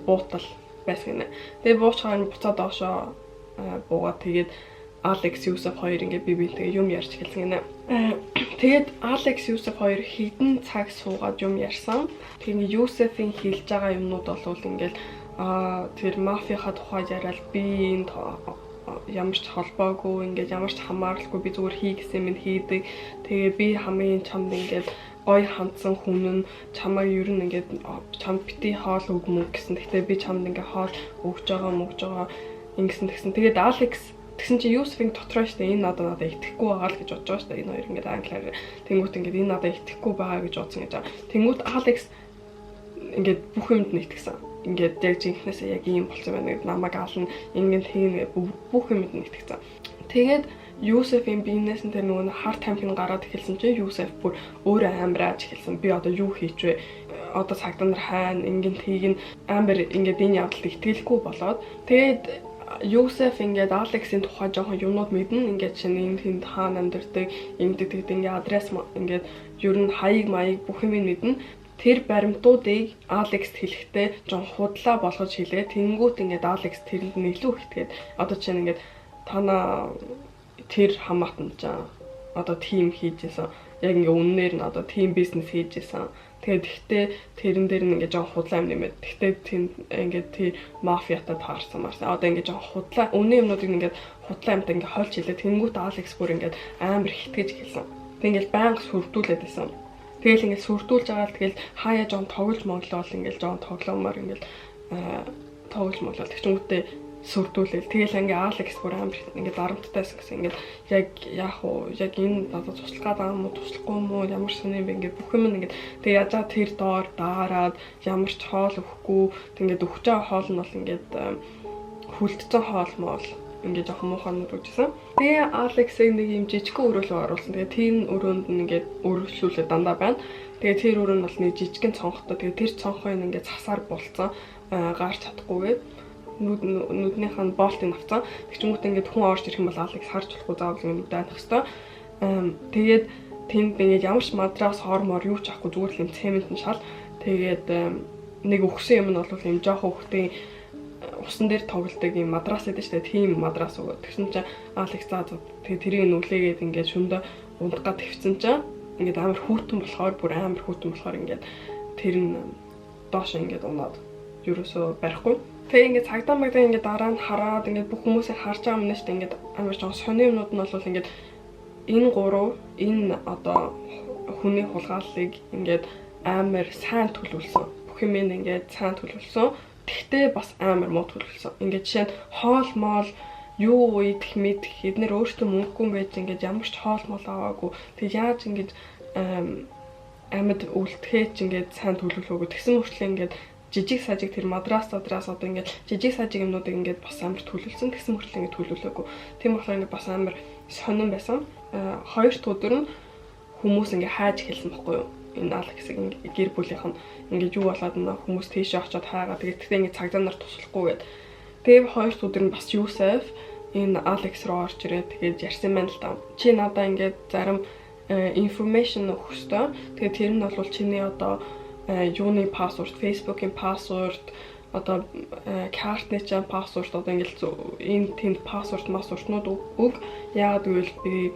буутал байсан гинэ. Тэгээ буучгаар нь буцаад доошоо буугаад тэгээд Алекс Юсеф хоёр ингээд бибинтэйгээ юм ярьж эхэлсэн гинэ. Тэгээд Алекс Юсеф хоёр хэдэн цаг суугаад юм ярьсан. Тэгээд Юсефийн хэлж байгаа юмнууд бол ингээд тэр мафиаха тухай яриад би энд ямар ч холбоогүй ингээд ямар ч хамааралгүй би зүгээр хий гэсэн юм хийдэг. Тэгээ би хамгийн чамд ингээд гой хандсан хүн нь чамайг ер нь ингээд чамд бити хоол өгмө гэсэн. Гэхдээ би чамд ингээд хоол өгж байгаа ингэсэн тэгсэн. Тэгээд Алекс тэгсэн чи Юсефийн дотроо штэ энэ надад итгэхгүй байгаа л гэж бодож байгаа штэ. Энэ хоёр ингээд англиар тэнгуут ингээд энэ надад итгэхгүй байгаа гэж бодсон гэж байгаа. Тэнгуут Алекс ингээд бүх юмд нь итгэсэн. Ингээд яг жинхнээсээ яг ийм болсон байна гэдэг намайг аална ингээд тийм бүх юмд нь итгэсэн. Тэгээд Юсефийн биенээс нь тэр нөгөө хар тамхин гараад эхэлсэн чинь Юсеф бүр өөрөө амрааж эхэлсэн. Би одоо юу хийчвэ? Одоо цагдаа нар хайна ингээд тийг нь амар ингээд энэ явдалд итгэлгүй болоод тэгээд Юсеф ингээд Алексийн тухай жоохон юмнууд мэднэ. Ингээд чинь энэ тэнд хаана амьдардаг, ингээд ингээд адрес ингээд ер нь хаяг маяг бүх юм мэднэ. Тэр баримтуудыг Алекст хэлэхдээ жоохон худлаа болгож хэлээ. Тэнгүүт ингээд Алекс тэрэнд нь илүү их итгээд одоо чинь ингээд танаа тэр хамаатан ч одоо тим хийжсэн. Яг ингээ үннээр нь одоо тим бизнес хийжсэн. Тэгээд ихтэй тэрэн дээр нь ингээ жоон худлаа юм нэмээд. Гэхдээ тийм ингээ тэр мафиатай таарсан марсан. Одоо ингээ жоон худлаа үнэн юмнуудыг ингээ худлаа юмтай ингээ хольж хэлээ. Тэнгүүт Алекс бүр ингээ амар хитгэж эхэлсэн. Тэг ингээл байнга сүрдүүлээд байсан. Тэгэл ингээл сүрдүүлж байгаа л тэгэл хаяа жоон тоглож монголол ингээл жоон тоглоомоор ингээл тоглож монголол тэгчүүтээ сүрдүүлээл. Тэгэл ингээ Алекс бүр амар ингээ дарамттайсэн гэсэн. Ингээ яг яах уу? Яг энэ одоо туслах байгаа юм уу? Туслахгүй юм уу? Ямар сони юм бэ? Ингээ бүх юм ингээ тэгээ язаа тэр доор даарад ямар ч хоол өгөхгүй. Ингээ өгч байгаа хоол нь бол ингээ хүлдсэн хоол моол ингээ жоохон муухай нүрүүжсэн. Тэгээ Алексийг нэг юм жижигхэн өрөөлөөр оруулсан. Тэгээ тийм өрөөнд нь ингээ өргөжлүүлээ дандаа байна. Тэгээ тэр өрөө нь бол нэг жижигхэн цонхтой. Тэгээ тэр цонхоо ингээ цасаар булцсан. Гарч чадахгүйгээ нүднийх нь болтыг авцсан. Тэгчмүүд ингээд хүн орж ирэх юм бол Алекс харж болохгүй заавал ингээд нүдэ анх хэвээр. Тэгээд тэнд ингээд ямар ч мадрас хормоор юу ч авахгүй зүгээр л юм цемент нь шал. Тэгээд нэг өгсөн юм нь бол юм жоохон хөхтэй усан дээр тоглодог юм мадрас гэдэг чинь тийм мадрас өгөө. Тэгсэн чинь Алекс тэгээд тэрийг нүлээгээд ингээд шөндө ундгаа твцэн чинь ингээд амар хүүтэн болохоор ингээд тэр нь доош ингээд унаад ерөөсөө барихгүй. Тэгээ ингээд цагдаа магдаа ингээд дараа нь хараад ингээд бүх хүмүүсийг харж байгаа юм нэ штэ ингээд амар жоон сони юмнууд нь бол ингээд энэ гурав энэ одоо хүний хулгайлалыг ингээд амар сайн төлөвлөсөн. Бүх юм ингээд сайн төлөвлөсөн. Тэгтээ бас амар муу төлөвлөсөн. Ингээд жишээ нь хоол моол юу идэх мэдэх эднэр өөртөө мөнгөгүй байж ингээд ямар ч хоол моол аваагүй. Тэг яаж ингээд амьд үлдэхээч ингээд сайн төлөвлөөгүй. Тэгсэн мөртлөө ингээд жижиг сажиг тэр мадрас одоо ингээд жижиг сажиг юмнуудыг ингээд бас амар төлөвлөсөн. Тэгсэн мөртлөө ингээд төлөвлөөгүй. Тийм болохоор ингээд бас амар сонирн байсан. Хоёр дахь өдөр нь хүмүүс ингээд хайж эхэлсэн байхгүй юу? Энэ Алексийн гэр бүлийнх нь ингээд юу болоод нэ хүмүүс тийшээ очиод хайгаа. Тэгээд ингээд цагдаа нар туслахгүй гээд. Тэгээд хоёр дахь өдөр нь бас Юсеф энэ Алекс руу орж ирээд тэгээд ярьсан байна л да. Чи надаа ингээд зарим information өгөх ёстой. Тэгээд тэр нь бол чиний одоо юуны пассворд, Facebook-ийн пассворд, одоо картны чинь пассворд одоо ингээд энэ тэнд пассворднууд өг. Яагаад гэвэл би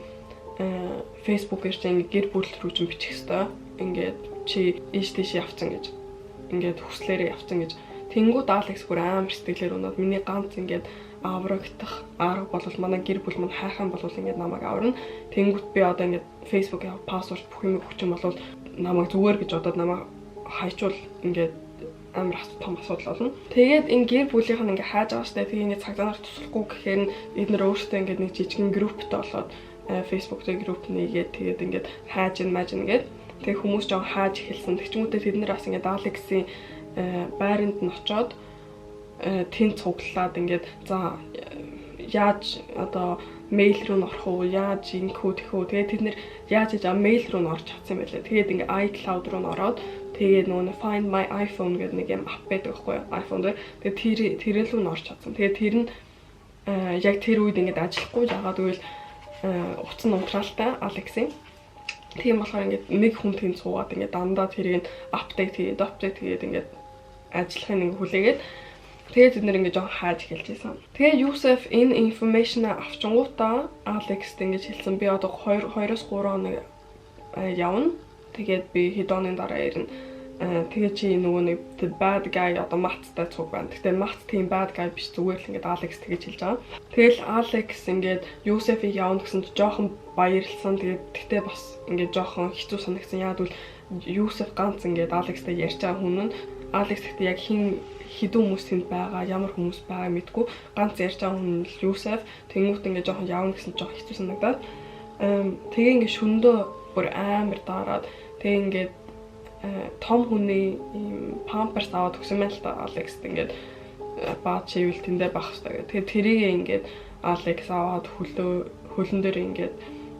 Facebook-ээр чинь гэр бүл рүү чинь бичих ёстой. Ингээд чи ийш тийш явцсан гэж. Ингээд хүслээрээ явцсан гэж. Тэнгүүд Алекс бүр амар сэтгэлээр унаад миний ганц ингээд аврагдах арга бол манай гэр бүл мань хайхан бол ингээд намайг аварна. Тэнгүүд би одоо ингээд Facebook-ийн пассворд бүх юм өгч юм бол намайг зүгээр гэж бодоод намайг хайчвал ингээд амар том асуудал болно. Тэгээд энэ гэр бүлийнх нь ингээд хайж байгаа штэ. Тэгээд ингээд цагдаа нарт туслахгүй гэхээр эднэр өөрсдөө ингээд нэг жижигэн групптэй болоод Facebook-тэй групп нэгээд тэгээд ингээд хайж ингээд тэгээд хүмүүс жоо хайж эхэлсэн. Тэгчмүүдээ тэднэр бас ингээд Алексийн байранд нь очоод тэнд цуглаад ингээд за яаж одоо мэйл рүү н орох уу, яаж ингэхүү тэхүү. Тэгээд тэд нэр яаж хийж мэйл рүү н орж чадсан байлээ. Тэгээд ингээ iCloud руу н ороод тэгээд нөгөө Find My iPhone гэдэг нэг юм app байдаг байхгүй юу? iPhone дээр. Тэгээд тэрэн рүү н орж чадсан. Тэгээд тэр нь яг тэр үед ингээд ажиллахгүй яагаад гэвэл утас нь унтраалтай Alex-ийн. Тийм болохоор ингээд нэг хүн тэнд суугаад ингээд дандаа тэрийг апдейт хийгээд ингээд ажиллахыг ингээд хүлээгээд тэгээд бид нэр ингээд жоохон хааж эхэлж байсан. Тэгээд Юсеф энэ информашн авчингуудаа Алекст ингээд хэлсэн би одоо 2-3 хоног явна. Тэгээд би хэд оны дараа ирнэ. Тэгээ чи нөгөө нэг the bad guy одоо Mattтай цуг байна. Гэтэ Matt тийм bad guy биш зүгээр л ингээд Alex тэгэж хэлж байгаа. Тэгэл Alex ингээд Юсефийг явна гэсэн чинь жоохон баярлсан. Тэгээд тэгтээ бас ингээд жоохон хэцүү санагдсан. Яг бол Юсеф ганц ингээд Алекстай ярьж байгаа хүн нь Алекс гэхдээ яг хэдэн хүмүүс тэнд байгаа, ямар хүмүүс байгаа мэдгүй. Ганц ярьж байгаа хүн нь Юсеф. Тэнгүүт ингээд жоохон явна гэсэн жоохон хэцүү санагдаад. Тэгээ ингээд шөндөө бүр амар дараад тэгээ ингээд том хүний ийм памперс аваад өгсөн мэн л та Алекс ингээд баа чивэл тэндээ байх хэрэгтэй гэх. Тэгээ тэрийг ингээд Алекс аваад хөлн дээр ингээд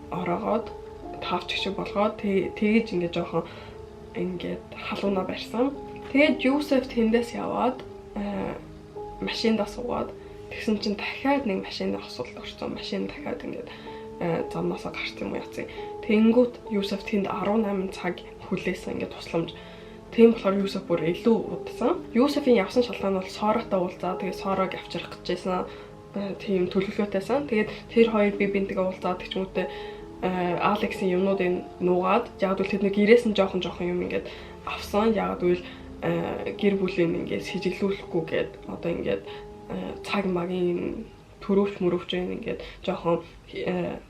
ороогоод тавч шиг болгоод тэгэж ингээд жоохон ингээд халууна барьсан. Тэгээд Юсеф тэндээс яваад машиндаа суугаад тэгсэн чинь дахиад нэг машины хосуулт орсон. Машин дахиад ингээд замнаасаа гарсан юм яцсан. Тэнгүүт Юсеф тэнд 18 цаг хүлээсэн ингээд тусламж. Тийм болохоор Юсеф бүр илүү удсан. Юсефийн явсан шалтгаан бол Соротой уулзаа. Тэгээд Сорог авчрах гэжсэн тийм төлөвлөлтөөсэн. Тэгээд тэр хоёр бинтгээ уулзаад тэгчмүүтээ Алексийн юмнуудыг нуугаад яг л тэдний гэрээс нь жоохон юм ингээд авсан. Яг л гэр бүлийн ингээд сэжиглүүлэхгүй гээд одоо ингээд цаг магийн төрөвч ингээд жоохон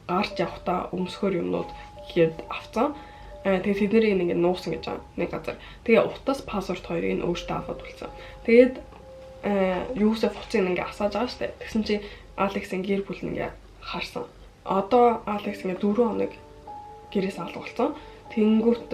гарч явахта өмсгөр юмнууд гээд авсан. Тэгээд тэднийг ингээд нуусан гэж байгаа нэг газар. Тэгээ утас пассворд хоёрыг нь өөртөө аваад үлдсэн. Тэгээд Юсеф утсыг ингээд асааж байгаа штэ. Тэгсэн чи Алексийн гэр бүл ингээд харсан. Одоо Алекс ингээд 4 хоног гэрээс алга болсон. Тэнгүүт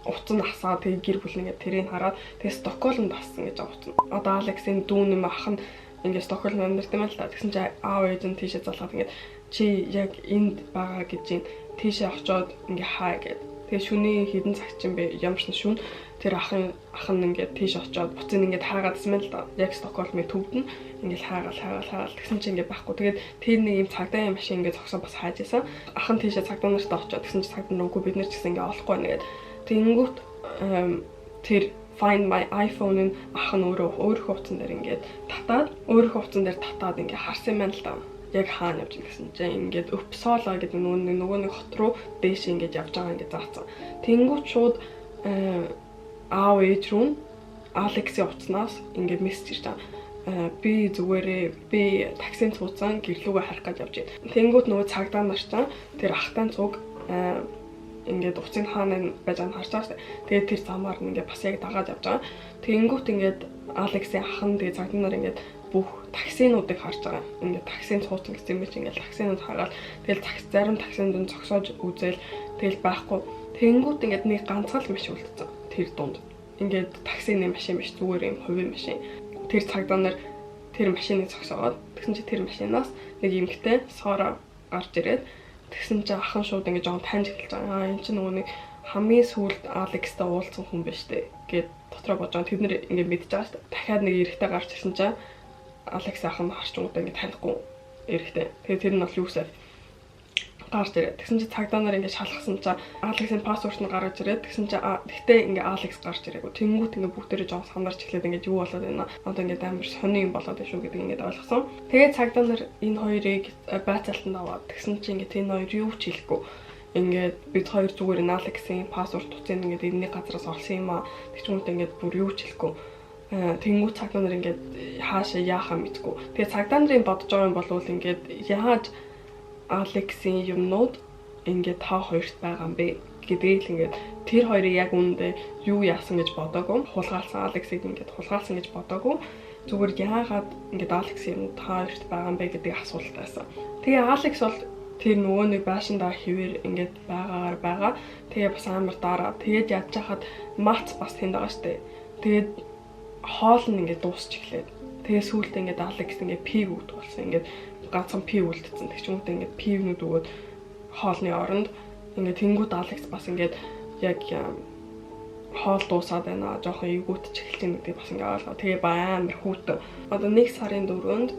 утас нь асаа тэгээ гэр бүл ингээд тэрийг хараад тэгээ Стокгольмд ассан гэж байгаа утас. Одоо Алексийн дүү нэм ах нь ингээд Стокгольм амьдардаг юм л та. Тэгсэн чи аав ээж нь тийшээ залгаад ингээд чи яг энд байгаа гэж юм тийшээ очоод ингээ хаа гэд. Тэгээ шүний хідэн цаг чинь би ямарч нь шүн тэр ах нь ингээ тийш очоод буцыг ингээ хаагаадсан мэн л да. Яг Стокгольмын төвд нь ингээ хаагаал тэгсэн чинь ингээ байхгүй. Тэгээд тэр нэг юм цагдаа машин ингээ зогсоо бас хааж исэн. Ах нь тийшээ цагдаа нартай очоод тэгсэн чинь цагдаа нүггүй бид нар ч гэсэн ингээ олохгүй нэгэд. Тэнгүүт тэр Find My iPhone-ын ах нь өөрийнхөө утсан дээр ингээ татаад ингээ харсан мэн л да. Яг хаана явж гэсэн чинь ингээд Uppsala гэдэг нөгөө нэг хот руу дээш ингээд явж байгаа ингээд заасан. Тэнгүүт шууд аав ээж рүү Алексийн утаснаас ингээд мессеж ирж байгаа. Би таксинд цууцсан гэрлүүгээ харах гэж явж байна. Тэнгүүт нөгөө цагдаа нар ч тэр ахтай цуг ингээд уцын хаана байж байгааг харж байгаа шүү дээ. Тэгээд тэр замаар ингээд бас яг дагаад явж байгаа. Тэнгүүт ингээд Алексийн ах нь тэгээд цагдаа нар ингээд бүх таксинуудыг харж байгаа. Ингээд таксинд цууцсан гэсэн мэт ингээд таксинууд хараад тэгэл зарим таксинд зогсоож үзэл тэгэл байхгүй. Тэнгүүт ингээд нэг ганцхан машин үлдсэн. Тэр дунд. Ингээд таксины машин биш зүгээр юм хувийн машин. Тэр цагдаа нар тэр машиныг зогсоогоод тэгсэн чи тэр машинаас нэг эмэгтэй Сора гарч ирээд тэгсэн чи ахын шууд ингээд жоон таньж эхэлж байгаа. Энэ чинь нөгөө нэг хамгийн сүүлд Алекстай уулзсан хүн биш үү гэд дотроо бодож байгаа. Тэд нэр ингээд мэдж байгаа шүү дээ. Дахиад нэг эрэгтэй гарч ирсэн чинь Алекс ах нь харчмуудаа ингэ танихгүй эрэхтэй. Тэгээ тэр нь бол Юсеф гарч ирээд. Тэгсэн чи цагдаа нар ингэ шалгасан чинь Алексийн пассворд нь гаргаж ирээд. Тэгсэн чи тэгтээ ингэ Алекс гарч ирээгүй. Тэнгүүт ингэ бүгдээрээ жоон сандарч эхлээд ингэ юу болоод байна. Одоо ингэ амар сони юм болоод байна шүү гэдэг ингэ ойлгосон. Тэгээ цагдаа нар энэ хоёрыг байцаалтанд аваад тэгсэн чи ингэ энэ хоёр юу ч хэлэхгүй. Ингээд бид хоёр зүгээр Алексийн пассворд утсыг ингэ энэний газраас олсон юм аа. Тэгчмүүд ингэ бүр юу ч хэлэхгүй. Тэнгүү цагдаа нар ингээд хаашаа яахаа мэдгүй. Тэгээ цагдаа нарын бодож байгаа юм бол ингээд яаж Алексийн юмнууд ингээд та хоёрт байгаа юм бэ гэдгийг л ингээд тэр хоёрыг яг үүндээ юу яасан гэж бодоогүй. Хулгаалсан Алексийг ингээд хулгаалсан гэж бодоогүй. Зүгээр яагаад ингээд Алексийн юм та хоёрт байгаа юм бэ гэдгийг асуулт байсан. Тэгээ Алекс бол тэр нөгөө нэг байшиндаа хэвээр ингээд байгаа. Тэгээ бас амар дараа. Тэгээд яаж хахад Мац бас тэнд байгаа штэ. Тэгээд хоол нь ингээд дуусч эхлээд. Тэгээ сүүлдээ ингээд Алекс ингээд пиг үүд болсон. Ингээд ганцхан пив үлдсэн. Тэг ч юм уу ингээд пивнүүд өгөөд хоолны оронд ингээд тэнгууд Алекс бас ингээд яг хоол дуусаад байна. Жохон эвгүүтч эхэлж байгаа гэдэг бас ингээд ойлгоо. Тэгээ амар хүүтэн. Одоо 1 сарын 4-нд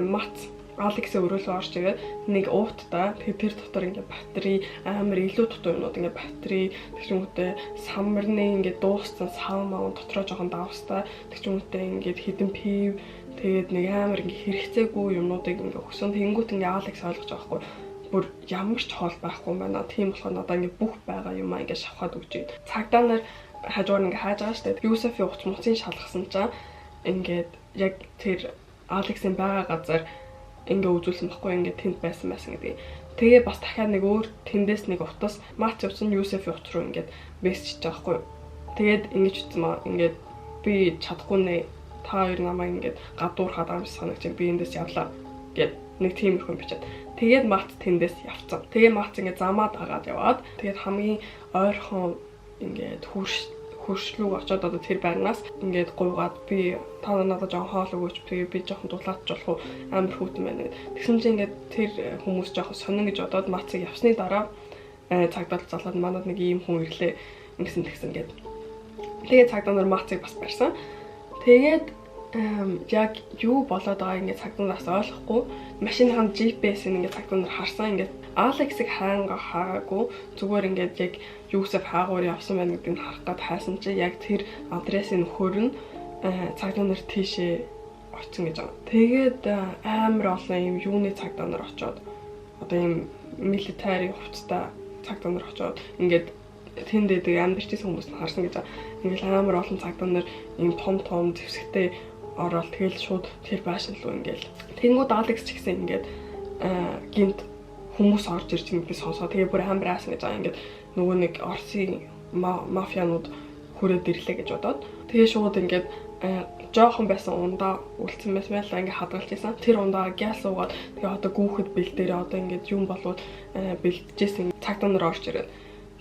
Мац Алексээ өрөөлөө орж ирээд нэг ууттай тэгээ тэр дотор ингээд батаре амар илүү дутуу юмнууд ингээд батаре тэг ч юм уутэй самарны ингээд дууссан саумаа дотроо жоохон давстай тэг ч юм уутэй ингээд хідэн пив тэгээд нэг амар ингээд хэрэгцээгүй юмнуудыг ингээд өгсөн. Тэнгүүт ингээд Алекс ойлгож байгаа хгүй бүр ямар ч хоол байхгүй юм байна. Тийм болохоор надаа ингээд бүх байгаа юмаа ингээд шавхаад өгч байна. Цагдаа нар хажуугаар ингээд хааж байгаа штэ. Юсефи уц муцын шалгасан чинь ингээд яг тэр Алексийн байгаа газар ингээ үзүүлсэн баггүй ингээ тэнд байсан гэдэг. Тэгээ бас дахиад нэг өөр тэндээс нэг утас Мац явсан Юсефи утас руу ингээд мессежж байгаа байхгүй. Тэгээд ингэж утсан маа ингээд би чадахгүй нэ та хоёр намайг ингээд гадуурхаад амс санагч би эндээс явлаа гэд нэг тиймэрхүү бичээд. Тэгээд Мац тэндээс явцсан. Тэгээ Мац ингээд замаа дагаад яваад тэгээд хамгийн ойрхон ингээд хөршлөг очоод одоо тэр байрнаас ингээд гуйгаад би та надад жоон хоол өгөөч би жоохон дулаач болох уу амар хүүтэн байна гэдэг. Тэгсэн чинь ингээд тэр хүмүүс жоохон сонин гэж бодоод Мацыг явсны дараа цагдаа залгаад манад нэг ийм хүн ирлээ ингэсэн гэдэг. Тэгээд цагдаа нар Мацыг бас барьсан. Тэгээд яг юу болоод байгааг ингээд цагдаас ойлгохгүй машиныхан GPS-ийг ингээд цагдаа нар харсан ингээд Алексыг хаагаагүй зүгээр ингээд яг Юсеф хаагуур явсан байна гэдгийг харах гад хайсан чи яг тэр адресийн нөхөр нь цагдаа нар тийшээ очсон гэж байгаа. Тэгээд амар олон юм юуны цагдаа нар очоод одоо юм милитари хувцастай цагдаа нар очоод ингээд тэнд дэдэг амьдэрчсэн хүмүүс нь харсан гэж байгаа. Ингээд амар олон цагдаа нар юм том зэвсэгтэй ороод тэгэл шууд тэр байшин руу ингээд тэнгууд Алекс ч гэсэн ингээд гинт хүмүүс орж ирж байгаа гэдгийг сонсоо. Тэгээ бүр амар аасан гэж байгаа. Ингээд нөгөө нэг Оросын мафианууд хүрээд ирлээ гэж бодоод. Тэгээ шууд ингээд жоохон байсан ундаа үлдсэн байсан байлаа ингээд хадгалж исэн. Тэр ундаа гяс уугаад тэгээ одоо гүүхэд бэлдээрээ одоо ингээд юм болоод бэлдэжсэн цагдаа нар орж ирээд.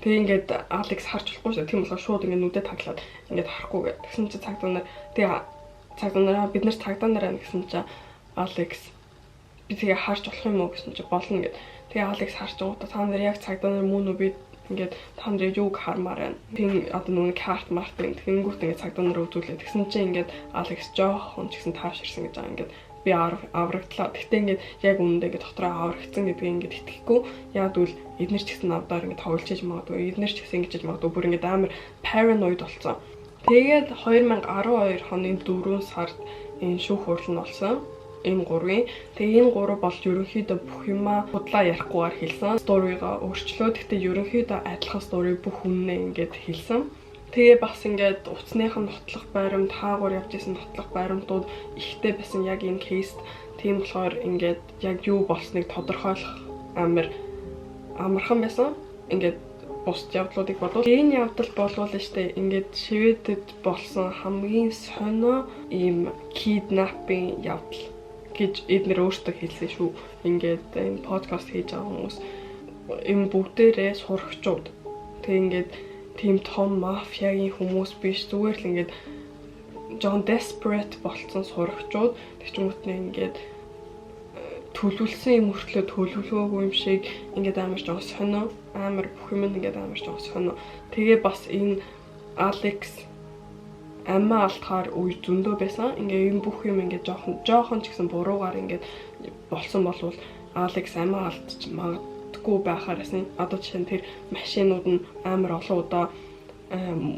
Тэгээ ингээд Алекс харж болохгүй шүү. Тийм болохоор шууд ингээд нүдэ таглаад ингээд харахгүй гэх. Тэгсэн чинь цагдаа нар тэгээ цагдаа нараа бид нар цагдаа нараа гэсэн чинь Алекс би тэгээ харж болох юм уу гэсэн чинь болно гэд. Тэгээ Алекс харж байгаа та нар яг цагдаа нар мөн үү би ингээд та нар юуг хармаар байна. Тийм одоо нүг карт мартын тэнгүүт ингээд цагдаа нар үзүүлээ. Тэгсэн чинь ингээд Алекс жоохон ч гэсэн тааширсан гэж байгаа. Ингээд би аврагдлаа. Гэхдээ ингээд яг үнэндээ ингээд дотроо аврагдсан гэдгийг ингээд итгэхгүй. Яг үл эднэр ч гэсэн навдаар ингээд тоглож иж магадгүй. Эднэр ч гэсэн ингэж магадгүй бүр ингээд амар paranoid болсон. Тэгээд 2012 оны 4 сард энэ шүүх хурал нь болсон. Энэ 3-ын. Тэгээ энэ 3 бол ерөнхийдөө бүх юмаа худлаа ярихгүйгээр хэлсэн. Сторигоо өөрчлөө. Гэхдээ ерөнхийдөө адилхан стори бүх үннээ ингээд хэлсэн. Тэгээ бас ингээд утасных нь нотлох байрамд хаагуур явж исэн нотлох байрамтууд ихтэй байсан яг энэ кейст. Тийм болохоор ингээд яг юу болсныг тодорхойлох амархан байсан. Ингээд бусд явдлуудыг бодвол энэ явдал болвол штэ ингээд Шведэд болсон хамгийн сонио ийм киднаппинг явдал гэж эднэр өөртөө хэлсэн шүү. Ингээд энэ подкаст хийж байгаа хүмүүс энэ бүгдээрээ сурагчууд. Тэг ингээд тийм том мафиагийн хүмүүс биш зүгээр л ингээд жоон desperate болсон сурагчууд тэг ч юм уу ингээд төлөвлөсөн юм өртлөө төлөвлөгөөгүй юм шиг ингээд амар жоон сонио амар бүх юм ингээд амар жоон сонио. Тэгээ бас энэ Алекс амиа алдахаар үе зөндөө байсан. Ингээ энэ бүх юм ингээ жоохон ч гэсэн буруугаар ингээ болсон болвол Алекс амиа алдчих магадгүй байхаараас нь одоо жишээ нь тэр машинууд нь амар олон удаа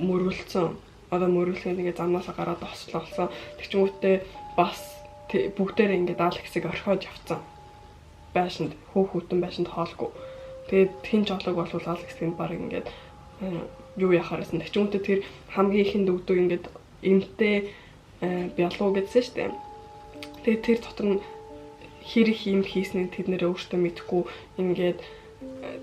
мөргөлцсөн. Одоо мөргөлцөнд ингээ замнаасаа гараад ослоо. Тэг ч юм уутэй бас бүгдээрээ ингээ Алексыг орхиод явцсан. Байшинд хүүтэн байшинд хоолгүй. Тэгээд хин ч олог болвол Алексыг баг ингээ юу яхаараас нь тэг ч юм уутэй тэр хамгийн ихэнд өгдөг ингээ эмтэй биолог гэдсэн шүү дээ. Тэгээд тэр дотор нь хэрэг юм хийснээр тэд нэрээ өөртөө мэдэхгүй ингээд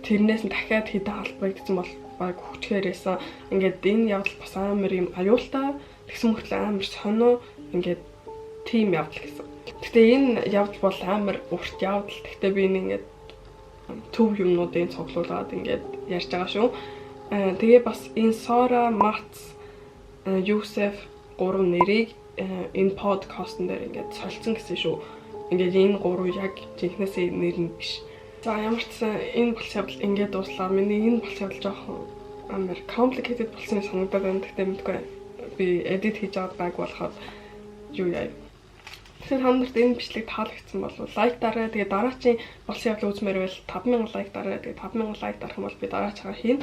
тэрнээс нь дахиад хэдэн албагдсан бол баг хүчгээрээсэн ингээд энэ явдал бас амар юм аюултай тэгсэн мөртлөө амар сонио ингээд тийм явдал гэсэн. Гэтэ энэ явдал бол амар урт явдал. Гэтэ би ингээд төв юмнуудын цуглуулад ингээд ярьж байгаа шүү. Тэгээ бас энэ Сора, Мац, Юсеф 3 нэрийг энэ подкастн дээр ингээд солилцсон гэсэн шүү. ингээд энэ гурав яг жинхнээсээ нэрнэ биш. За ямар ч сан энэ болц явдал ингээд дуслаа. Миний энэ болц явдал жоохон амар complicated болсон санагдаад байна. Гэхдээ мэдгүй би edit хийж аваад байг болоход юу яа. Тэгэхээр та нарт энэ бичлэг таалагдсан бол лайк дараа. Тэгээ дараачийн болсон явдлыг үзмээр байвал 5000 лайк дараа. Тэгээ 5000 лайк дарах юм бол би дараачаа хийн.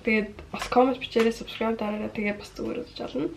Тэгээд бас comment бичээрэй, subscribe дараарай. Тэгээ бас зүгээр үзэж олно.